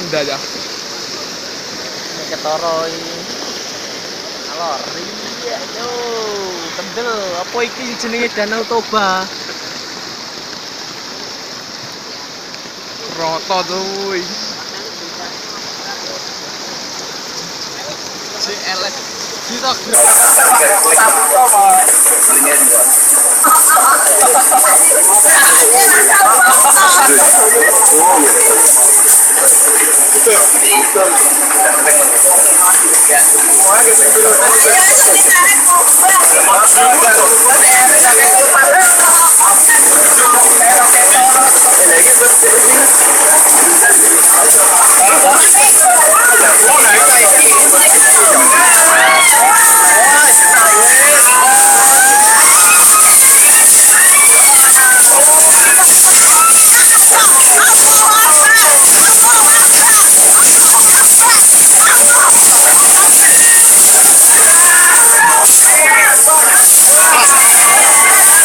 Honda ya. Ini ketoroi. Alor, iya yo, kendel. Apa iki jenenge Danau Toba? Roto tuh. CLX kita